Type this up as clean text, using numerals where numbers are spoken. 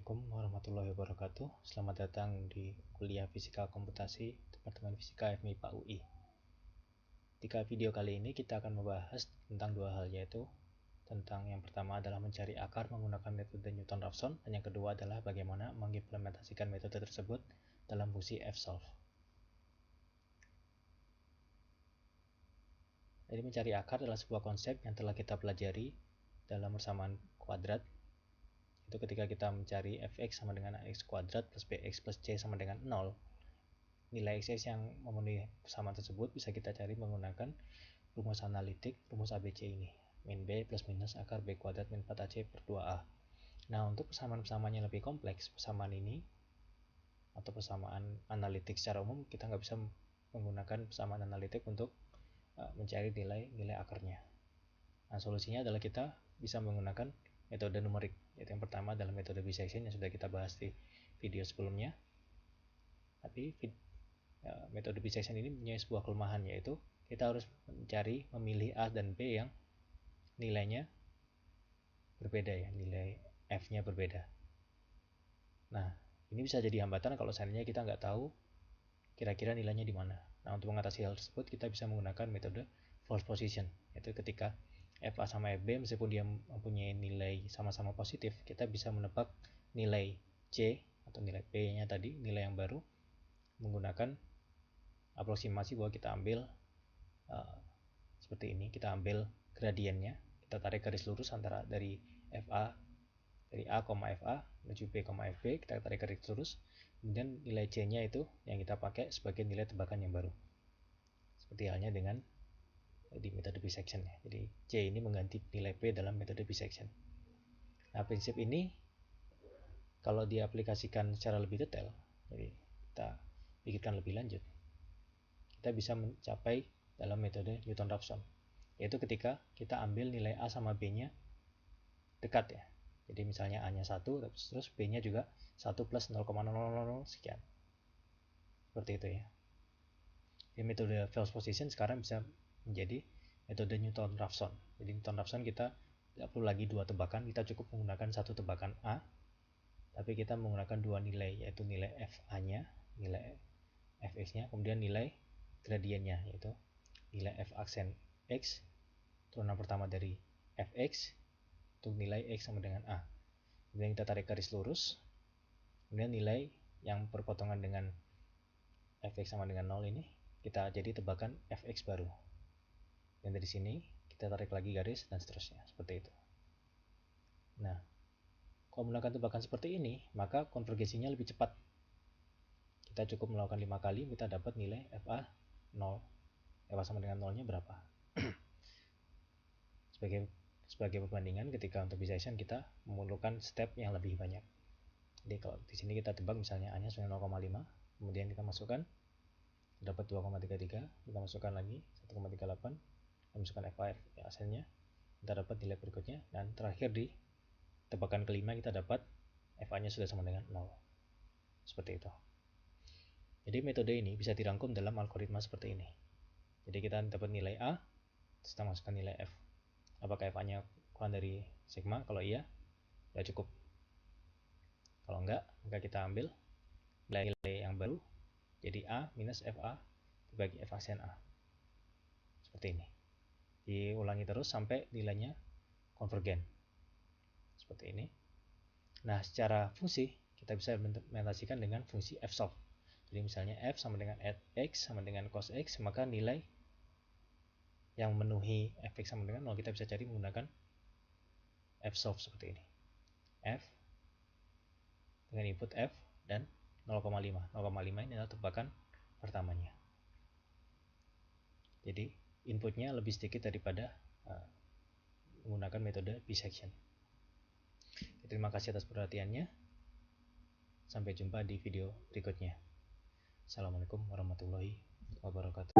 Assalamualaikum warahmatullahi wabarakatuh. Selamat datang di kuliah Fisika Komputasi Departemen Fisika FMIPA UI. Di video kali ini kita akan membahas tentang dua hal, yaitu tentang yang pertama adalah mencari akar menggunakan metode Newton-Raphson, dan yang kedua adalah bagaimana mengimplementasikan metode tersebut dalam fungsi F-solve. Jadi mencari akar adalah sebuah konsep yang telah kita pelajari dalam persamaan kuadrat. Itu ketika kita mencari fx sama dengan ax kuadrat plus bx plus c sama dengan 0, nilai xx yang memenuhi persamaan tersebut bisa kita cari menggunakan rumus analitik, rumus ABC ini, min b plus minus akar b kuadrat min 4ac per 2a. Nah, untuk persamaan-persamaan yang lebih kompleks, persamaan ini atau persamaan analitik secara umum, kita nggak bisa menggunakan persamaan analitik untuk mencari nilai akarnya. Nah, solusinya adalah kita bisa menggunakan metode numerik, yaitu yang pertama adalah metode bisection yang sudah kita bahas di video sebelumnya. Tapi metode bisection ini punya sebuah kelemahan, yaitu kita harus memilih A dan B yang nilainya berbeda, ya, nilai F-nya berbeda. Nah, ini bisa jadi hambatan kalau seandainya kita nggak tahu kira-kira nilainya di mana. Nah, untuk mengatasi hal tersebut kita bisa menggunakan metode false position, yaitu ketika FA sama FB meskipun dia mempunyai nilai sama-sama positif, kita bisa menebak nilai C atau nilai P nya tadi, nilai yang baru, menggunakan aproksimasi bahwa kita ambil seperti ini, kita ambil gradiennya, kita tarik garis lurus antara dari A, FA menuju B, FB, kita tarik garis lurus, kemudian nilai C nya itu yang kita pakai sebagai nilai tebakan yang baru, seperti halnya dengan di metode bisection, ya. Jadi C ini mengganti nilai P dalam metode bisection. Nah, prinsip ini kalau diaplikasikan secara lebih detail, jadi kita pikirkan lebih lanjut, kita bisa mencapai dalam metode Newton-Raphson, yaitu ketika kita ambil nilai A sama B nya dekat, ya. Jadi misalnya A nya 1, terus B nya juga 1 plus 0,000 sekian, seperti itu, ya. Di metode false position sekarang bisa menjadi metode Newton-Raphson. Jadi Newton-Raphson kita tidak perlu lagi dua tebakan, kita cukup menggunakan satu tebakan A, tapi kita menggunakan dua nilai, yaitu nilai FA nya, nilai Fx nya, kemudian nilai gradiennya, yaitu nilai F aksen X, turunan pertama dari Fx, untuk nilai X sama dengan A. Kemudian kita tarik garis lurus, kemudian nilai yang berpotongan dengan Fx sama dengan 0 ini, kita jadi tebakan Fx baru. Dan dari sini kita tarik lagi garis dan seterusnya, seperti itu. Nah, kalau melakukan tebakan seperti ini, maka konvergensinya lebih cepat. Kita cukup melakukan 5 kali, kita dapat nilai FA 0. FA sama dengan 0 nya berapa? sebagai perbandingan, ketika untuk bisection kita memerlukan step yang lebih banyak. Jadi kalau di sini kita tebak misalnya A nya 0,5, kemudian kita masukkan, dapat 2,33, kita masukkan lagi 1,38, kita masukkan FA hasilnya, kita dapat nilai berikutnya, dan terakhir di tebakan kelima kita dapat FA nya sudah sama dengan 0, seperti itu. Jadi metode ini bisa dirangkum dalam algoritma seperti ini. Jadi kita dapat nilai A, terus kita masukkan nilai F. Apakah FA nya kurang dari sigma? Kalau iya, ya cukup. Kalau enggak, maka kita ambil nilai yang baru, jadi A minus FA dibagi F aksen A, seperti ini. Diulangi terus sampai nilainya konvergen, seperti ini. Nah, secara fungsi kita bisa implementasikan dengan fungsi F-solve. Jadi misalnya F sama dengan X sama dengan cos X, maka nilai yang memenuhi Fx sama dengan 0 kita bisa cari menggunakan F-solve seperti ini. F dengan input F dan 0,5. 0,5 ini adalah tebakan pertamanya. Jadi inputnya lebih sedikit daripada menggunakan metode bisection. Terima kasih atas perhatiannya. Sampai jumpa di video berikutnya. Assalamualaikum warahmatullahi wabarakatuh.